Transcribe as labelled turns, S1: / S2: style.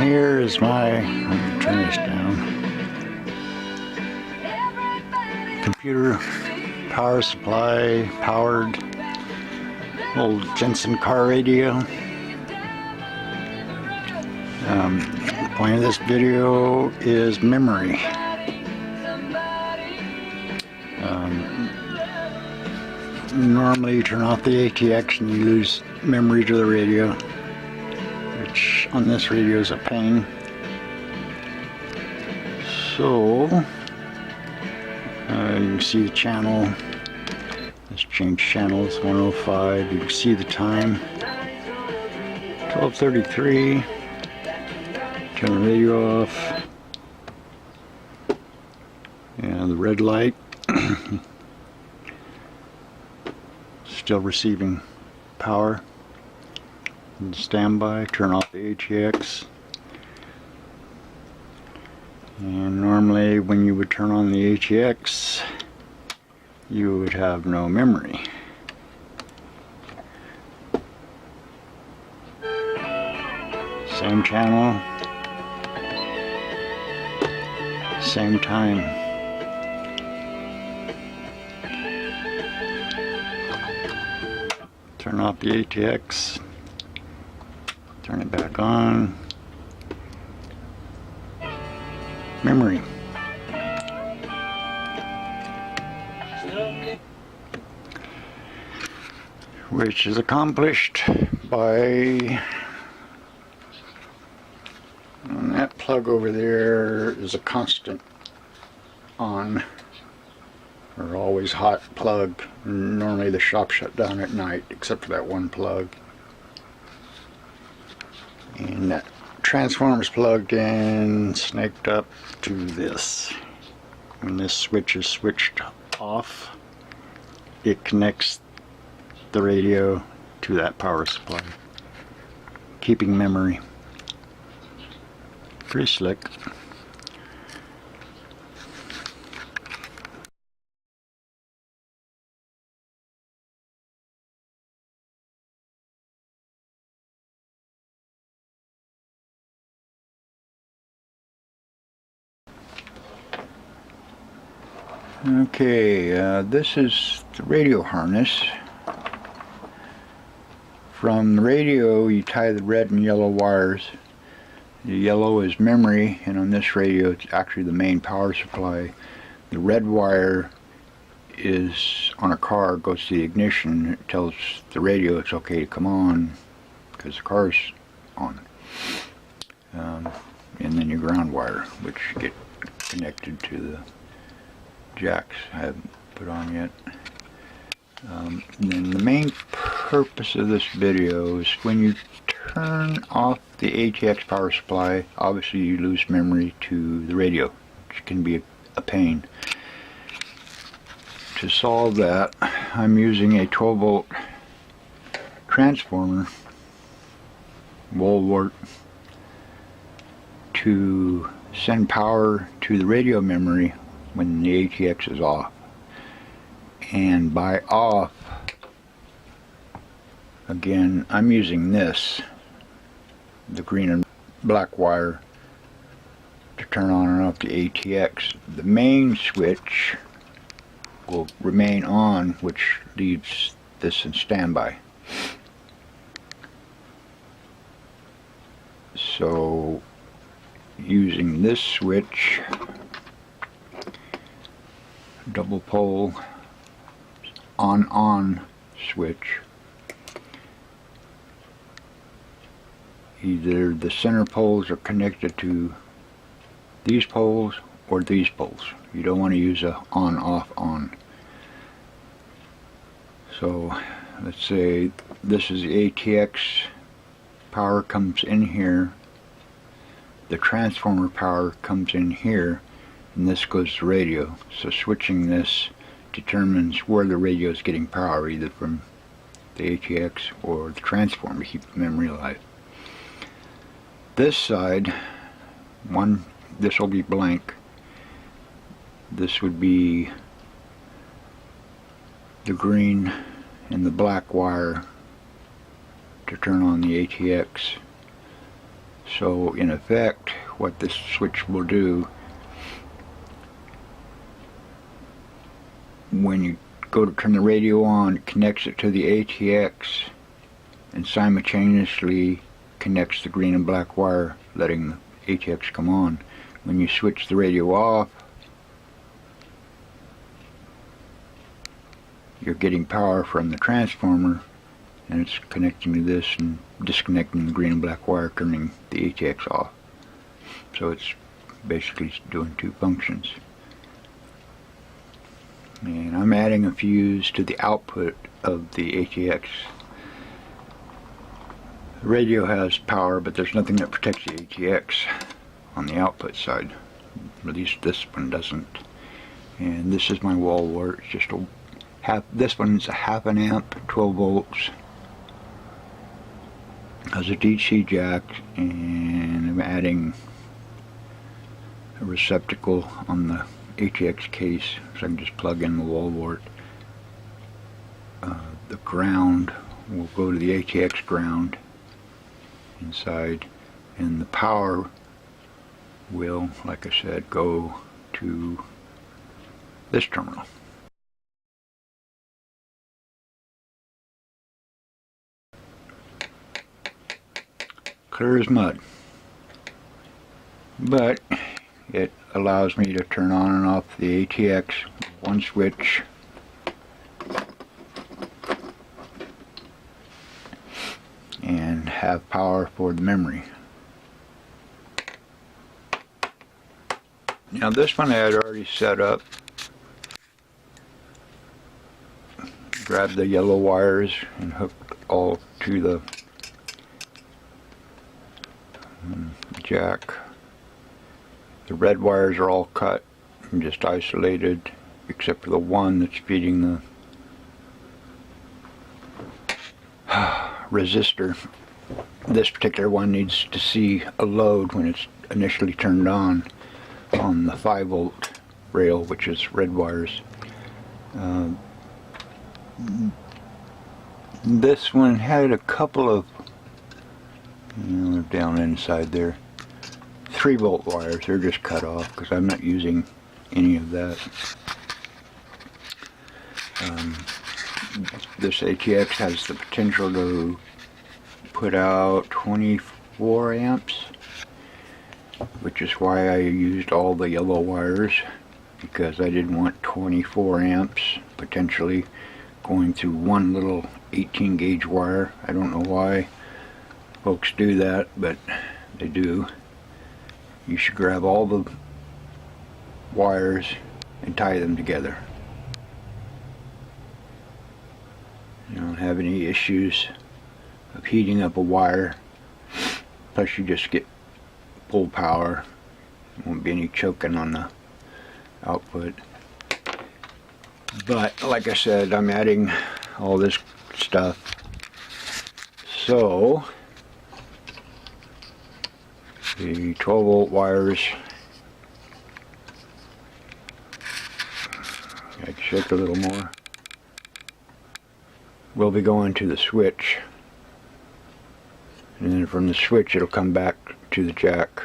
S1: here is my, I'll turn this down, computer power supply, powered old Jensen car radio. The point of this video is memory. Normally you turn off the ATX and you lose memory to the radio, which on this radio is a pain. So you can see the channel. Let's change channels. 105. You can see the time. 12:33. Turn the radio off. And the red light. Still receiving power. And standby. Turn off the ATX. And normally when you would turn on the ATX, you would have no memory. Same channel, same time. Turn off the ATX, turn it back on. Memory. Which is accomplished by, and that plug over there is a constant on, or always hot plug. Normally the shop shut down at night except for that one plug. And that transformer's plugged in, snaked up to this. When this switch is switched off, it connects the radio to that power supply, keeping memory. Pretty slick. Okay, this is the radio harness. From the radio you tie the red and yellow wires. The yellow is memory, and on this radio it's actually the main power supply. The red wire is on a car, goes to the ignition. It tells the radio it's okay to come on because the car's on. And then your ground wire, which get connected to the jacks I haven't put on yet. And then the main purpose of this video is when you turn off the ATX power supply, obviously you lose memory to the radio, which can be a pain. To solve that, I'm using a 12-volt transformer, wart, to send power to the radio memory when the ATX is off. And by off, again, I'm using this, the green and black wire, to turn on and off the ATX. The main switch will remain on, which leaves this in standby. So using this switch, double pole on switch, either the center poles are connected to these poles or these poles. You don't want to use a on off on. So let's say this is the ATX, power comes in here, the transformer power comes in here, and this goes to radio. So switching this determines where the radio is getting power, either from the ATX or the transformer to keep the memory alive. This side, this will be blank. This would be the green and the black wire to turn on the ATX. So in effect, what this switch will do, when you go to turn the radio on, it connects it to the ATX and simultaneously connects the green and black wire, letting the ATX come on. When you switch the radio off, you're getting power from the transformer, and it's connecting to this and disconnecting the green and black wire, turning the ATX off. So it's basically doing two functions. And I'm adding a fuse to the output of the ATX. The radio has power, but there's nothing that protects the ATX on the output side. At least this one doesn't. And this is my wall wart. It's just a half. This one's a half an amp, 12 volts. Has a DC jack, and I'm adding a receptacle on the ATX case so I can just plug in the wall wart. The ground will go to the ATX ground inside, and the power will, like I said, go to this terminal. Clear as mud, but it allows me to turn on and off the ATX with one switch, and have power for the memory. Now this one I had already set up. Grabbed the yellow wires and hooked all to the jack. The red wires are all cut and just isolated, except for the one that's feeding the resistor. This particular one needs to see a load when it's initially turned on the 5 volt rail, which is red wires. This one had a couple of, they're down inside there, 3 volt wires. They're just cut off because I'm not using any of that. This ATX has the potential to put out 24 amps, which is why I used all the yellow wires, because I didn't want 24 amps potentially going through one little 18 gauge wire. I don't know why folks do that, but they do. You should grab all the wires and tie them together. You don't have any issues of heating up a wire. Plus you just get full power. There won't be any choking on the output. But like I said, I'm adding all this stuff. So the 12 volt wires, I can shake a little more, will be going to the switch, and then from the switch it'll come back to the jack.